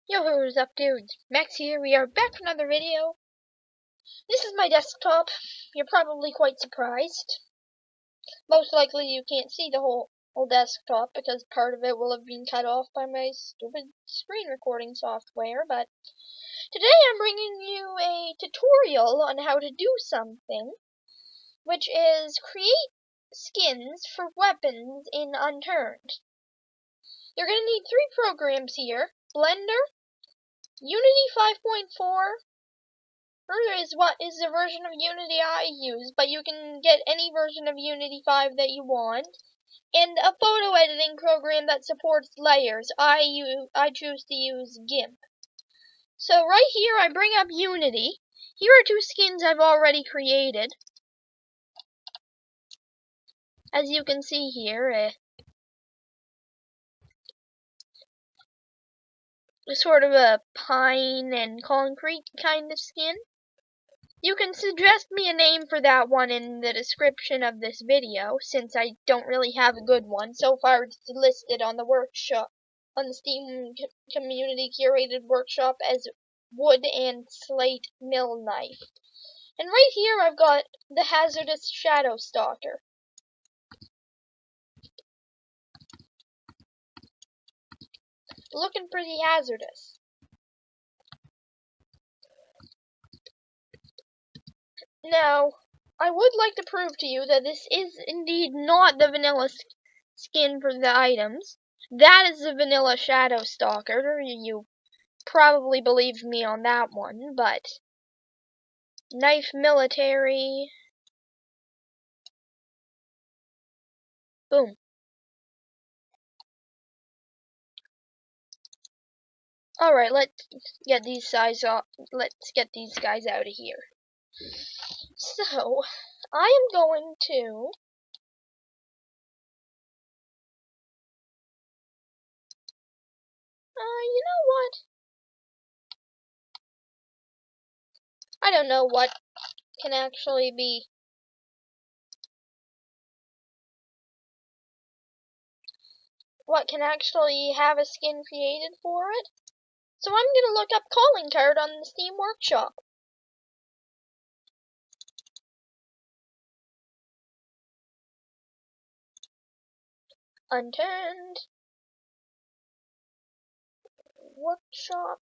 Yo, what's up, dudes? Max here. We are back for another video. This is my desktop. You're probably quite surprised. Most likely you can't see the whole desktop because part of it will have been cut off by my stupid screen recording software. But today I'm bringing you a tutorial on how to do something, which is create skins for weapons in Unturned. You're going to need 3 programs here: Blender, Unity 5.4, is what is the version of Unity I use, but you can get any version of Unity 5 that you want, and a photo editing program that supports layers. I choose to use GIMP. So right here I bring up Unity. Here are 2 skins I've already created. As you can see here, sort of a pine and concrete kind of skin. You can suggest me a name for that one in the description of this video, since I don't really have a good one. So far it's listed on the workshop, on the Steam community curated workshop as wood and slate mill knife. And right here I've got the hazardous shadow stalker. Looking pretty hazardous. Now, I would like to prove to you that this is indeed not the vanilla skin for the items. That is the vanilla shadow stalker. You probably believe me on that one, but knife military. Boom. Alright, let's get these guys out of here. So, I am going to you know what? I don't know what can actually be have a skin created for it. So I'm gonna look up calling card on the Steam Workshop. Unturned Workshop.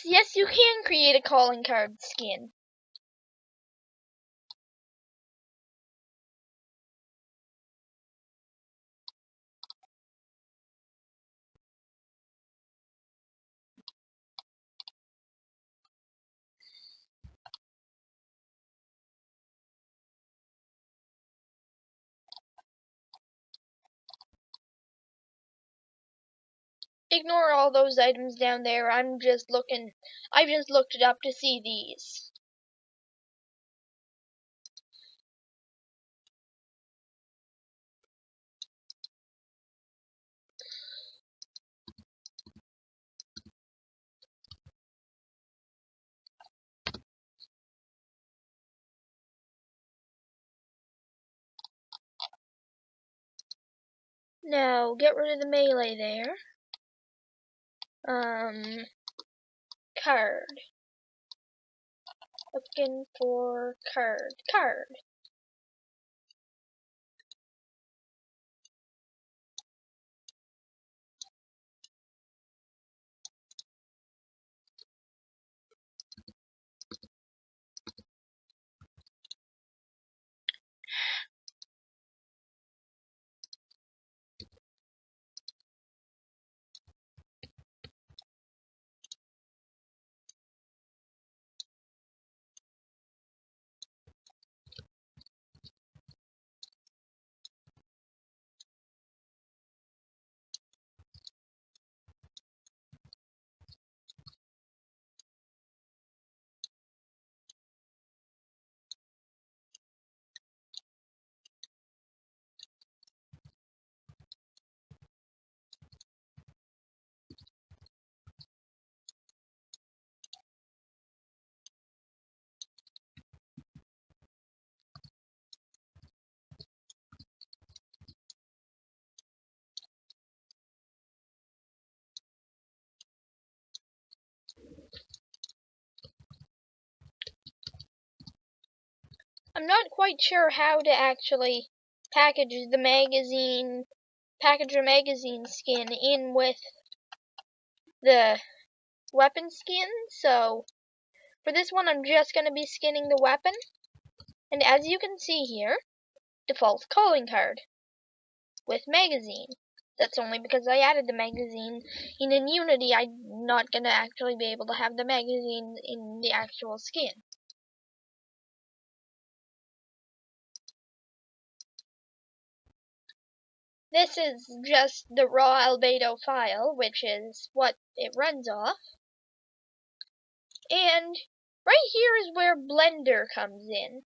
Yes, you can create a calling card skin. Ignore all those items down there. I just looked it up to see these. Now, get rid of the melee there. Card. Looking for card. I'm not quite sure how to actually package the magazine skin in with the weapon skin, so for this one I'm just going to be skinning the weapon, and as you can see here, default calling card with magazine. That's only because I added the magazine. In Unity, I'm not going to actually be able to have the magazine in the actual skin. This is just the raw albedo file, which is what it runs off. And right here is where Blender comes in.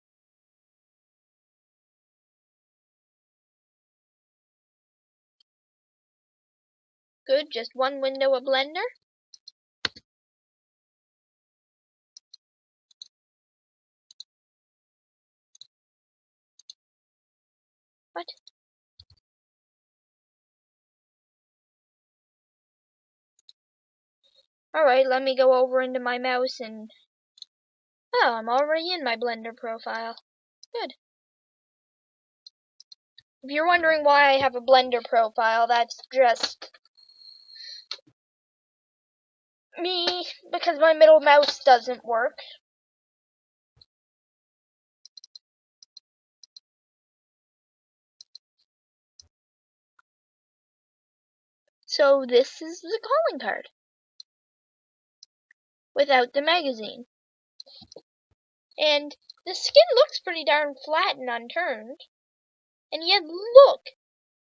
Good, just one window of Blender. What? Alright, let me go over into my mouse and... Oh, I'm already in my Blender profile. Good. If you're wondering why I have a Blender profile, that's just me, because my middle mouse doesn't work. So this is the calling card, without the magazine. And the skin looks pretty darn flat and unturned. And yet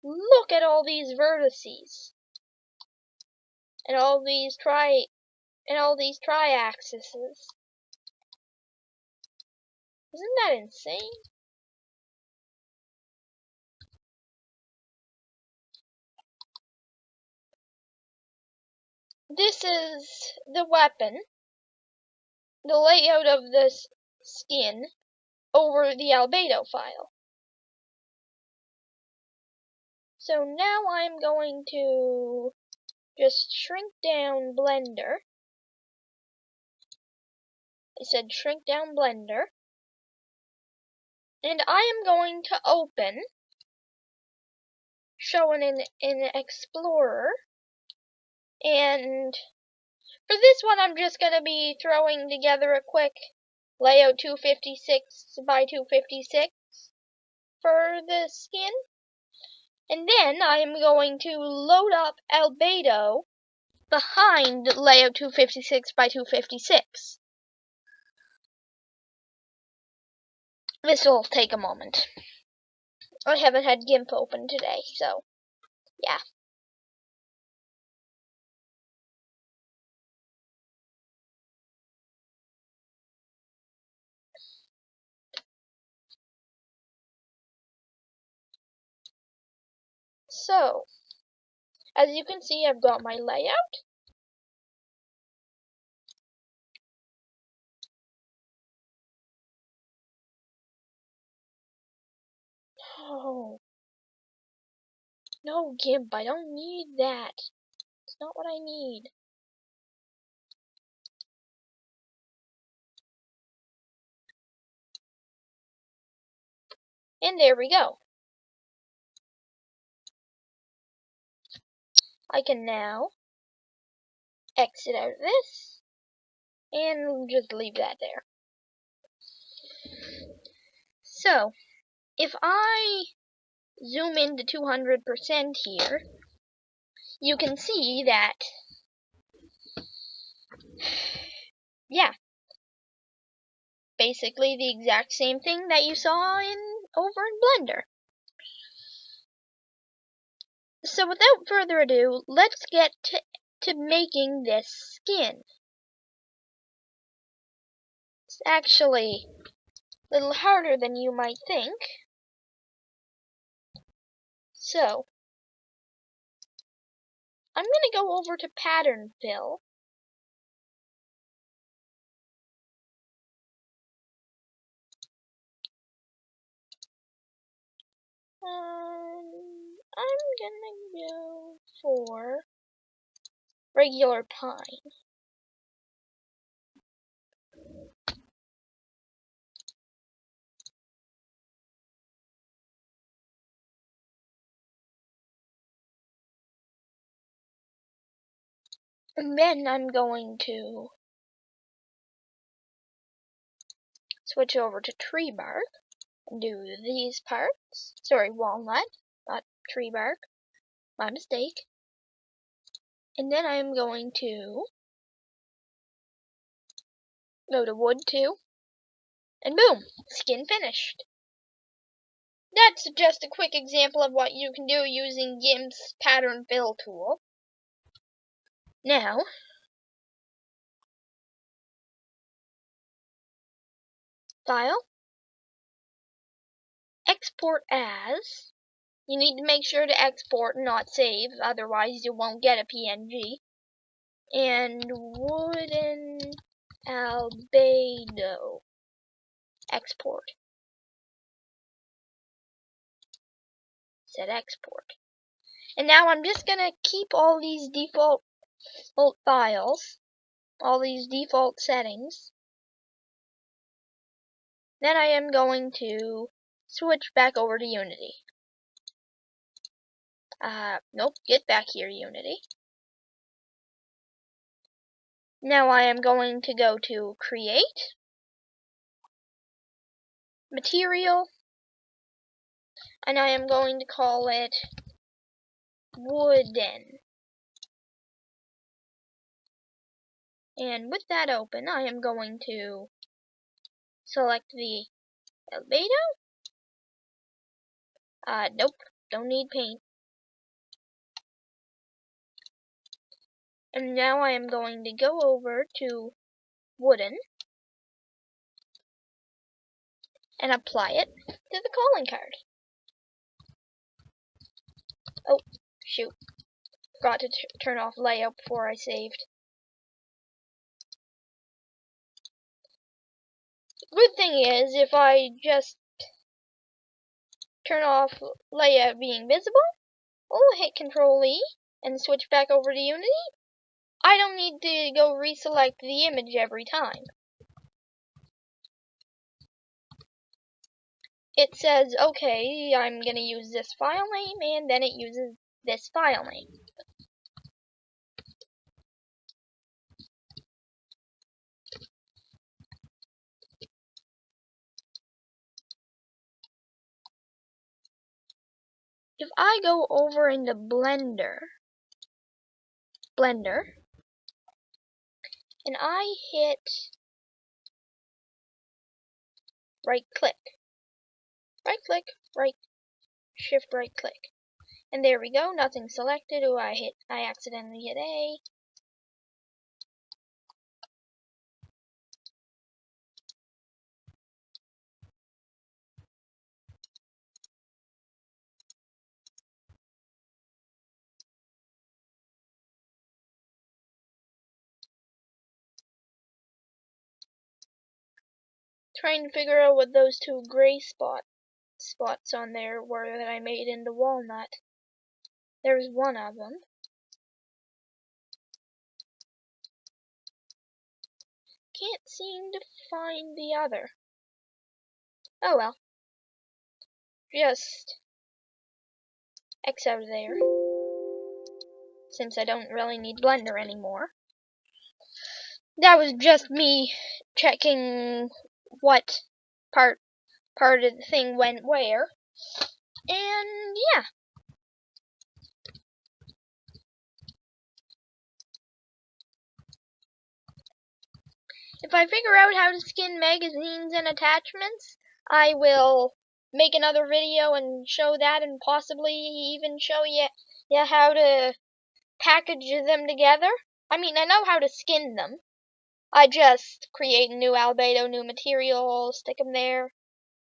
look at all these vertices. And all these tri-axes. Isn't that insane? This is the weapon, the layout of this skin over the albedo file. So now I'm going to just shrink down Blender. I said shrink down Blender. And I am going to open, showing in Explorer. And for this one, I'm just going to be throwing together a quick layout 256 by 256 for the skin. And then I am going to load up albedo behind layout 256 by 256. This will take a moment. I haven't had GIMP open today, so yeah. So, as you can see, I've got my layout. Oh, no, GIMP, I don't need that. It's not what I need. And there we go. I can now exit out of this and just leave that there. So, if I zoom into 200% here, you can see that, yeah, basically the exact same thing that you saw over in Blender. So without further ado, let's get to making this skin. It's actually a little harder than you might think. So, I'm going to go over to pattern fill. I'm gonna go for regular pine. And then I'm going to switch over to tree bark and do these parts. Sorry, walnut, not tree bark. My mistake. And then I'm going to go to wood 2, and boom, skin finished. That's just a quick example of what you can do using GIMP's pattern fill tool. Now, File, Export As. You need to make sure to export and not save, otherwise you won't get a PNG. And wooden albedo. Export. Set export. And now I'm just gonna keep all these default files, all these default settings. Then I am going to switch back over to Unity. Nope, get back here, Unity. Now I am going to go to Create, Material, and I am going to call it Wooden. And with that open, I am going to select the albedo. Nope, don't need paint. And now I am going to go over to Wooden and apply it to the calling card. Oh, shoot. Forgot to turn off layout before I saved. Good thing is, if I just turn off layout being visible, hit Control E and switch back over to Unity, I don't need to go reselect the image every time. It says, okay, I'm going to use this file name, and then it uses this file name. If I go over into Blender, and I hit right click, shift right click, and there we go, nothing selected. I accidentally hit A. Trying to figure out what those two gray spots on there were that I made into walnut. There's one of them. Can't seem to find the other. Oh well. Just X out of there, since I don't really need Blender anymore. That was just me checking what part of the thing went where. And yeah. If I figure out how to skin magazines and attachments, I will make another video and show that, and possibly even show you how to package them together. I mean, I know how to skin them. I just create a new albedo, new material, stick them there,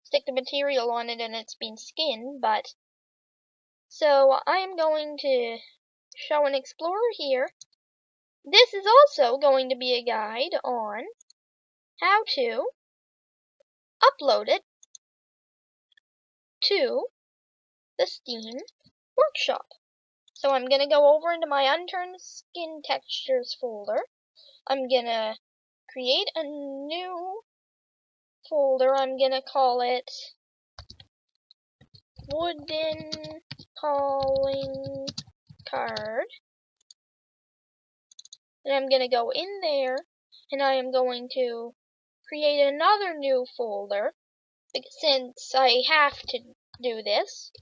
stick the material on it, and it's been skinned. But so I'm going to show an explorer here. This is also going to be a guide on how to upload it to the Steam Workshop. So I'm going to go over into my unturned skin textures folder. I'm going to create a new folder. I'm going to call it Wooden Calling Card. And I'm going to go in there, and I am going to create another new folder, since I have to do this.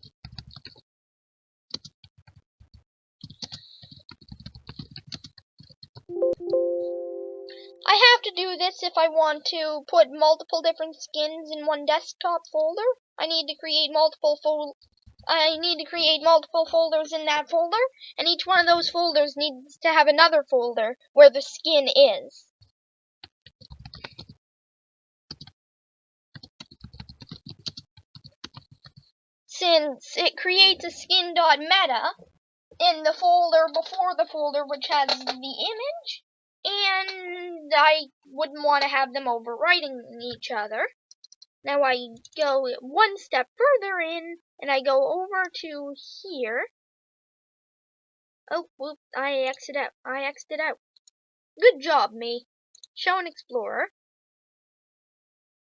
I have to do this if I want to put multiple different skins in one desktop folder. I need to create multiple folders in that folder, and each one of those folders needs to have another folder where the skin is. Since it creates a skin.meta in the folder before the folder which has the image, and I wouldn't want to have them overwriting each other. Now I go one step further in, and I go over to here. Oh, whoop, I exited out. Good job, me. Show an explorer.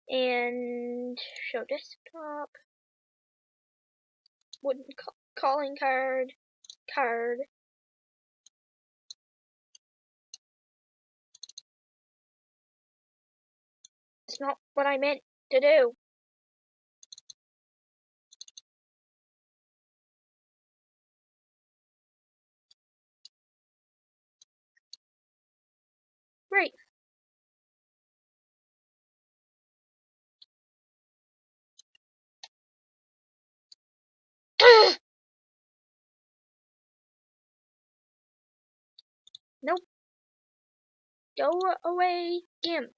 And show desktop. Wooden calling card. It's not what I meant to do. Great. Nope. Go away, GIMP.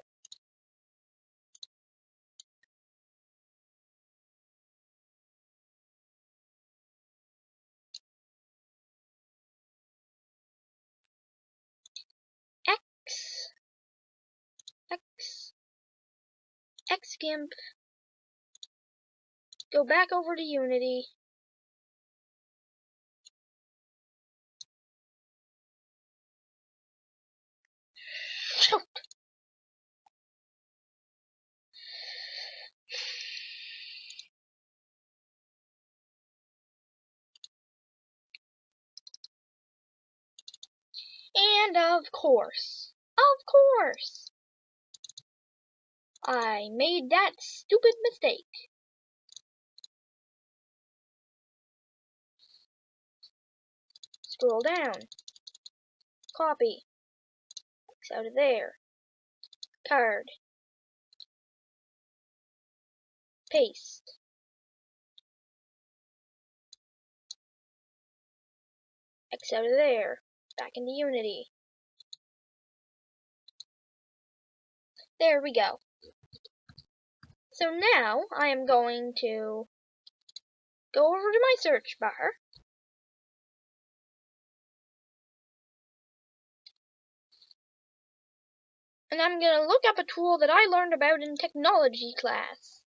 X GIMP. Go back over to Unity. And of course, I made that stupid mistake. Scroll down. Copy. X out of there. Card. Paste. X out of there. Back into Unity. There we go. So now I am going to go over to my search bar. And I'm going to look up a tool that I learned about in technology class.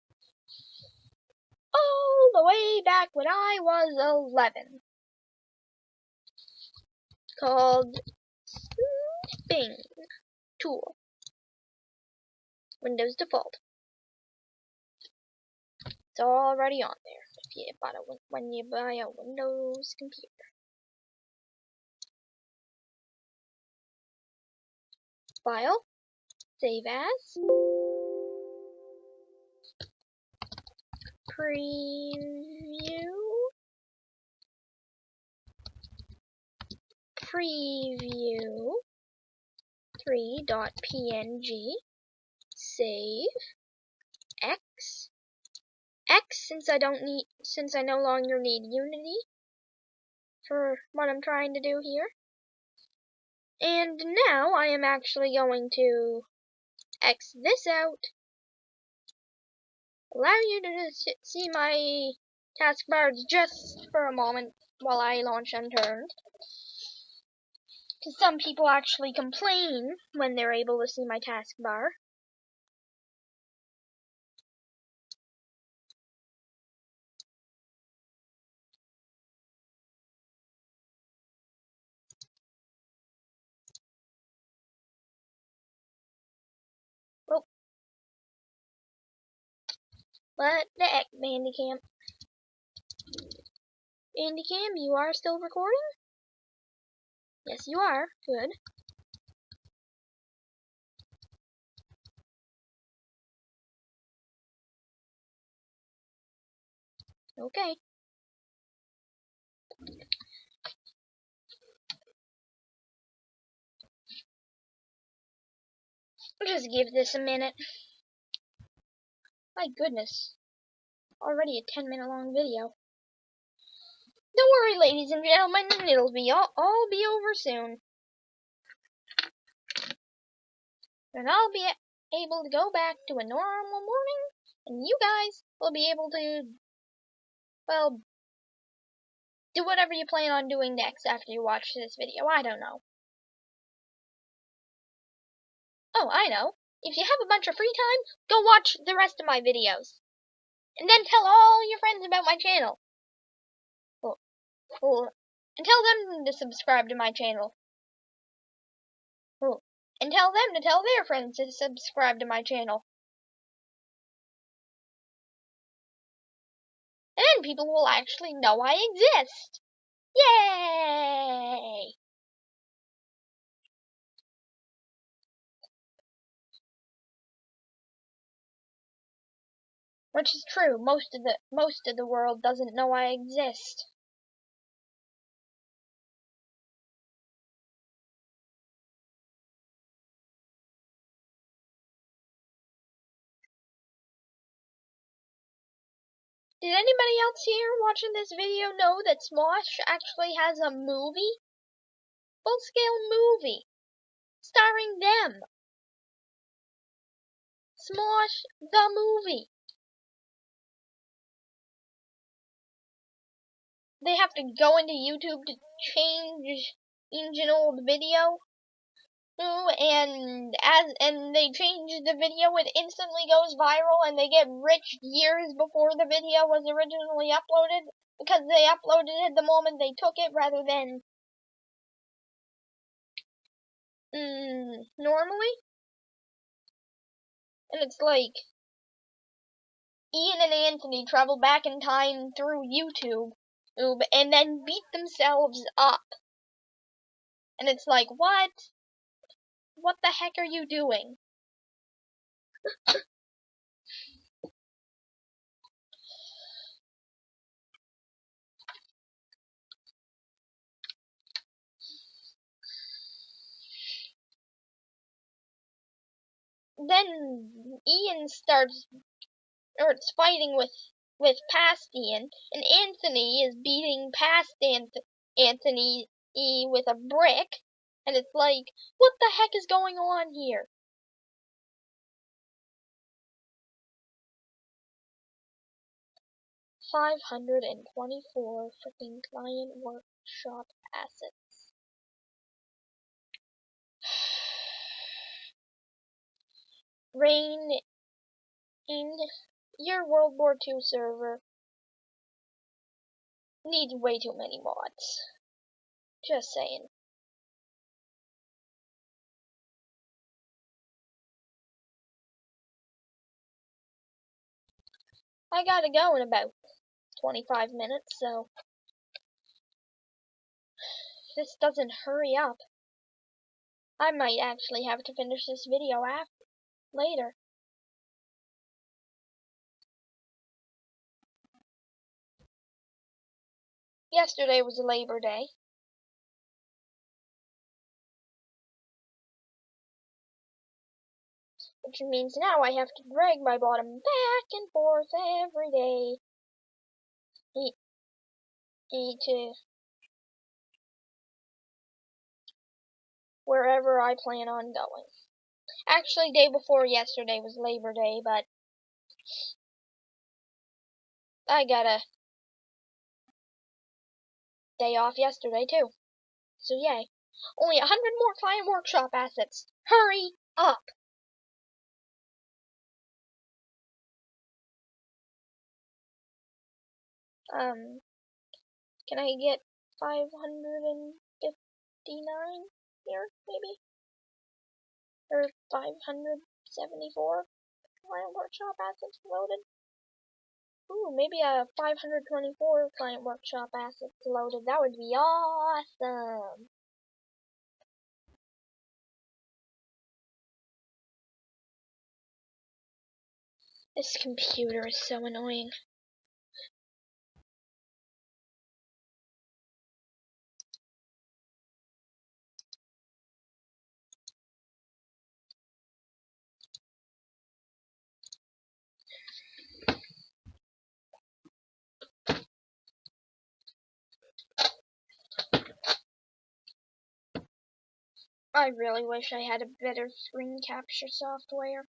All the way back when I was 11. Called Bing Tool. Windows default. It's already on there when you buy a Windows computer. File. Save as. Preview 3.png. Save. X since I no longer need Unity for what I'm trying to do here. And now I am actually going to X this out, allow you to see my taskbars just for a moment while I launch Unturned. Because some people actually complain when they're able to see my taskbar. Oh. What the heck, Bandicam? Bandicam, you are still recording? Yes, you are. Good. Okay. Just give this a minute. My goodness. Already a 10-minute long video. Don't worry, ladies and gentlemen, it'll be all be over soon. And I'll be able to go back to a normal morning, and you guys will be able to, well, do whatever you plan on doing next after you watch this video. I don't know. Oh, I know. If you have a bunch of free time, go watch the rest of my videos. And then tell all your friends about my channel. And tell them to subscribe to my channel. And tell them to tell their friends to subscribe to my channel. And then people will actually know I exist. Yay! Which is true. Most of the world doesn't know I exist. Did anybody else here watching this video know that Smosh actually has a movie? Full-scale movie. Starring them. Smosh the movie. They have to go into YouTube to change an old video. And they change the video, it instantly goes viral, and they get rich years before the video was originally uploaded because they uploaded it the moment they took it rather than normally. And it's like Ian and Anthony travel back in time through YouTube and then beat themselves up. And it's like, what? What the heck are you doing? Then Ian starts, or it's fighting with past Ian, and Anthony is beating past Anthony with a brick, and it's like, what the heck is going on here? $524 freaking client workshop assets. Rain in your World War II server needs way too many mods. Just saying. I gotta go in about 25 minutes, so if this doesn't hurry up, I might actually have to finish this video later. Yesterday was Labor Day. Which means now I have to drag my bottom back and forth every day. To wherever I plan on going. Actually, day before yesterday was Labor Day, but I got a day off yesterday too. So yay. Only 100 more client workshop assets. Hurry up! Can I get 559 here, maybe? Or 574 client workshop assets loaded? Ooh, maybe a 524 client workshop assets loaded. That would be awesome. This computer is so annoying. I really wish I had a better screen capture software.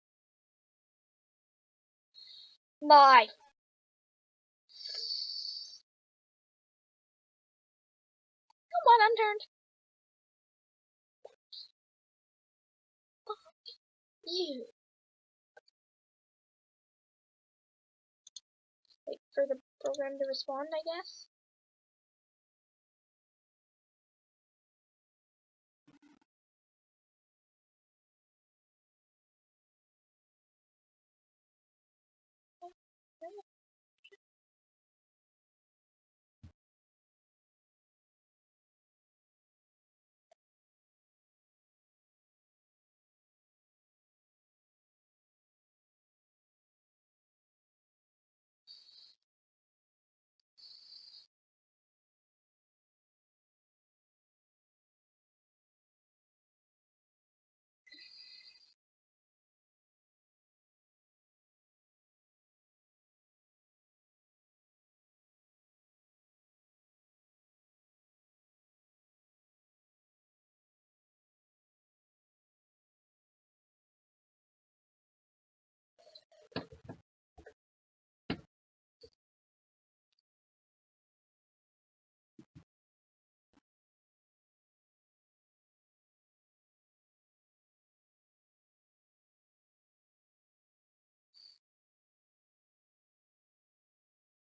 My. Come on, unturned. You. Wait for the program to respond, I guess.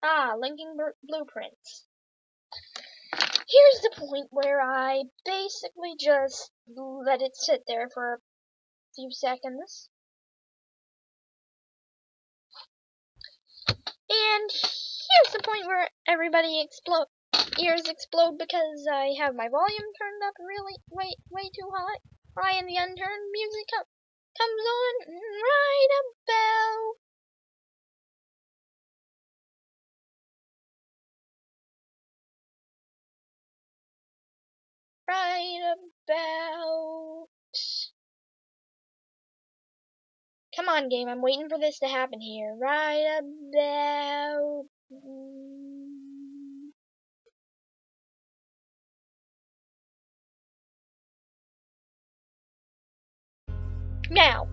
Ah, linking blueprints. Here's the point where I basically just let it sit there for a few seconds. And here's the point where everybody ears explode because I have my volume turned up really way too high. High and the unturned music comes on right about. Come on, game. I'm waiting for this to happen here. Right about. Now.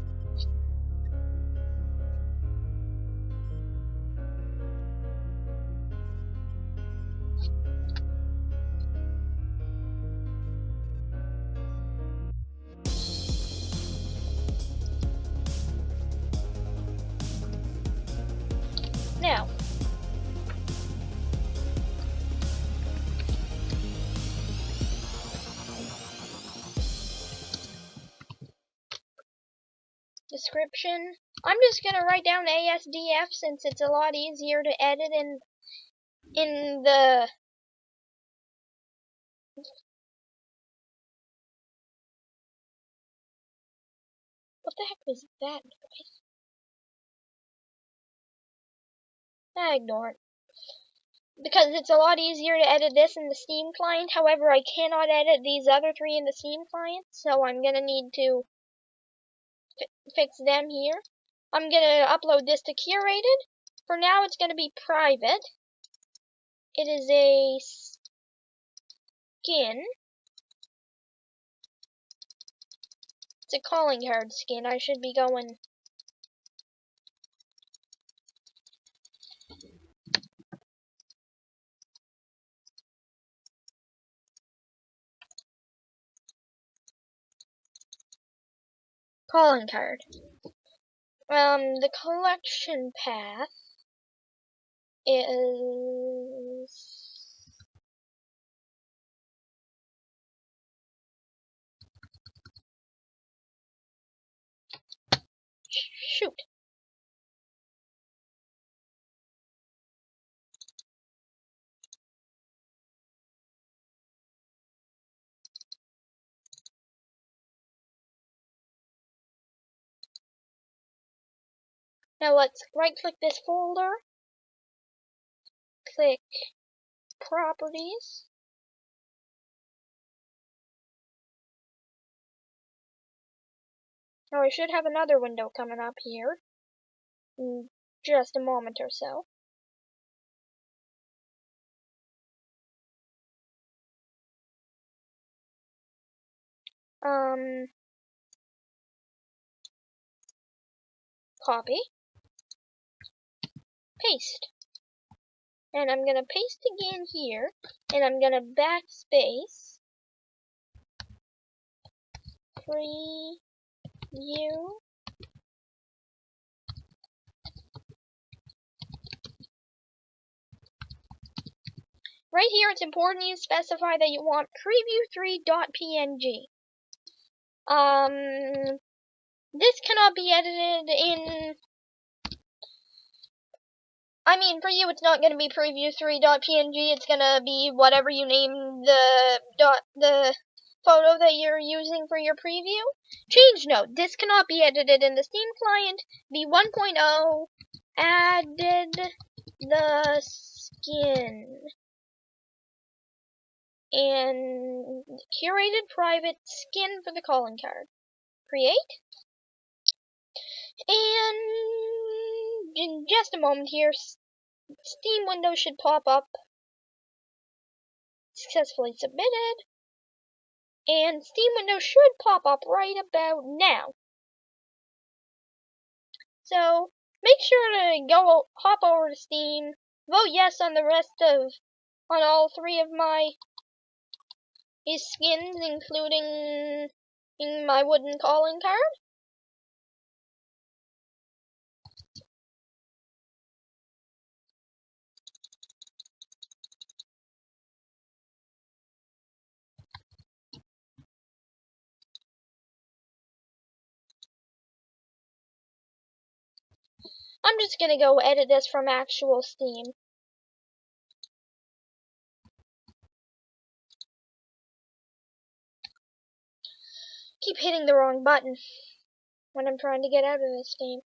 Now. Description. I'm just gonna write down ASDF since it's a lot easier to edit in the. What the heck was that noise? Ignore it. Because it's a lot easier to edit this in the Steam client. However, I cannot edit these other three in the Steam client, so I'm gonna need to fix them here. I'm gonna upload this to curated. For now, it's gonna be private. It is a skin. It's a calling card skin. I should be going. Calling card. The collection path is. Shoot. Now let's right click this folder. Click properties. Now I should have another window coming up here in just a moment or so. Copy, paste. And I'm gonna paste again here, and I'm gonna backspace, preview. Right here, it's important you specify that you want preview3.png. This cannot be edited in. I mean, for you, it's not going to be preview3.png. It's going to be whatever you name the photo that you're using for your preview. Change note: this cannot be edited in the Steam client. V1.0 added the skin and curated private skin for the calling card. Create. And in just a moment here, Steam window should pop up. Successfully submitted. And Steam window should pop up right about now. So make sure to hop over to Steam, vote yes on on all three of my skins, including my wooden calling card. I'm just gonna go edit this from actual Steam. Keep hitting the wrong button when I'm trying to get out of this game.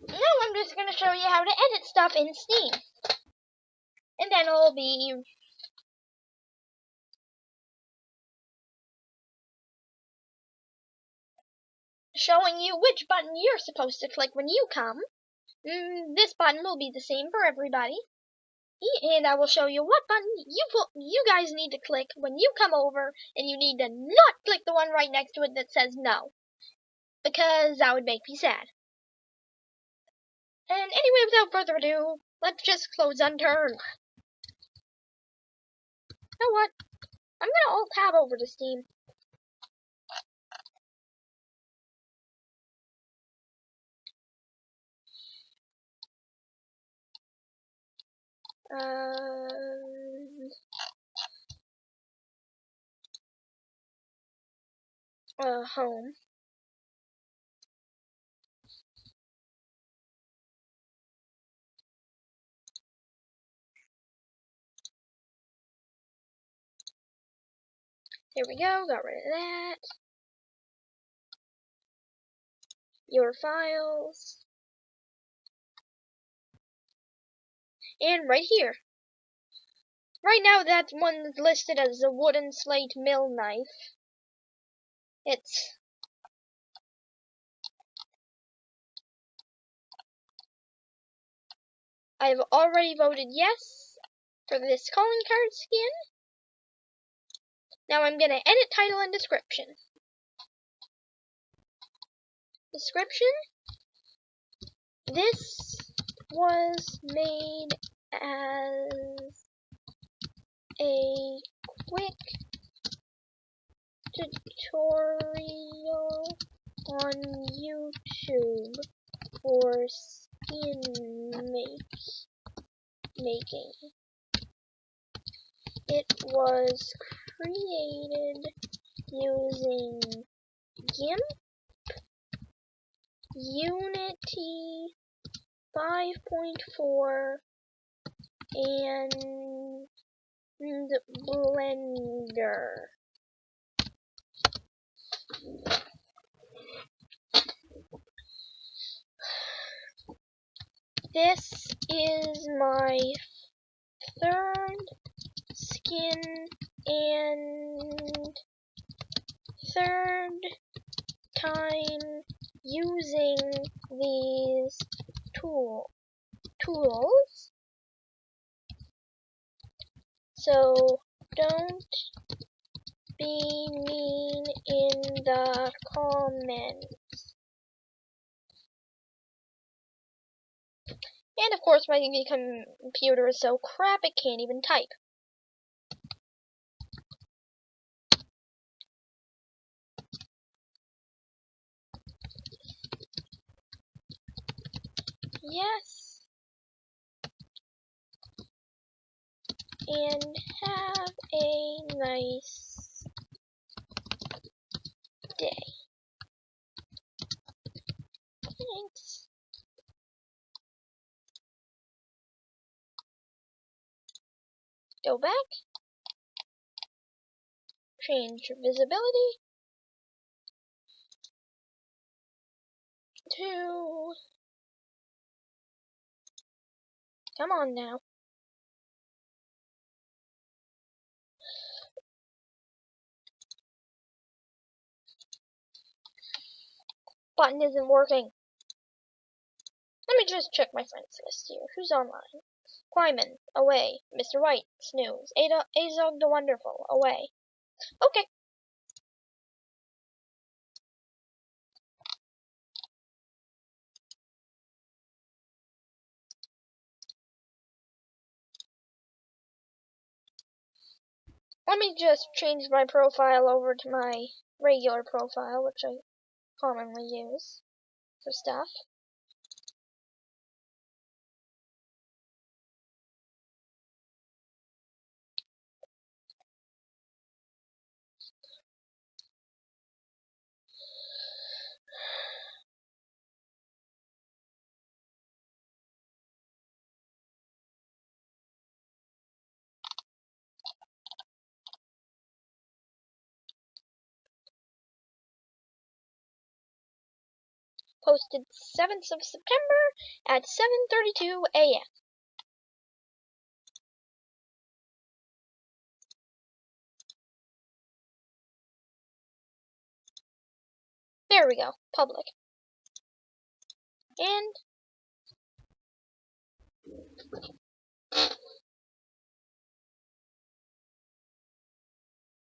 Now I'm just gonna show you how to edit stuff in Steam. And then I'll be showing you which button you're supposed to click when you come. This button will be the same for everybody. And I will show you what button you guys need to click when you come over, and you need to not click the one right next to it that says no, because that would make me sad. And anyway, without further ado, let's just close Unturned. You know what? I'm gonna alt-tab over to Steam. Home. There we go, got rid of that. Your files. And right here. Right now that one's listed as a wooden slate mill knife. I've already voted yes for this calling card skin. Now I'm gonna edit title and description. Description: this was made as a quick tutorial on YouTube for skin making. It was created using GIMP, Unity 5.4, and Blender. This is my third skin and third time using these tools. So don't be mean in the comments. And of course, my computer is so crap it can't even type. Yes. And have a nice day. Thanks. Go back. Change visibility to... Come on now. Button isn't working. Let me just check my friends list here. Who's online? Quaiman, away. Mr. White, snooze. Azog the Wonderful, away. Okay. Let me just change my profile over to my regular profile, which I commonly use for stuff. Posted 7th of September at 7:32 a.m. There we go. Public. And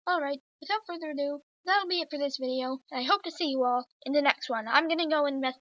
alright, without further ado, that'll be it for this video. I hope to see you all in the next one. I'm gonna go invest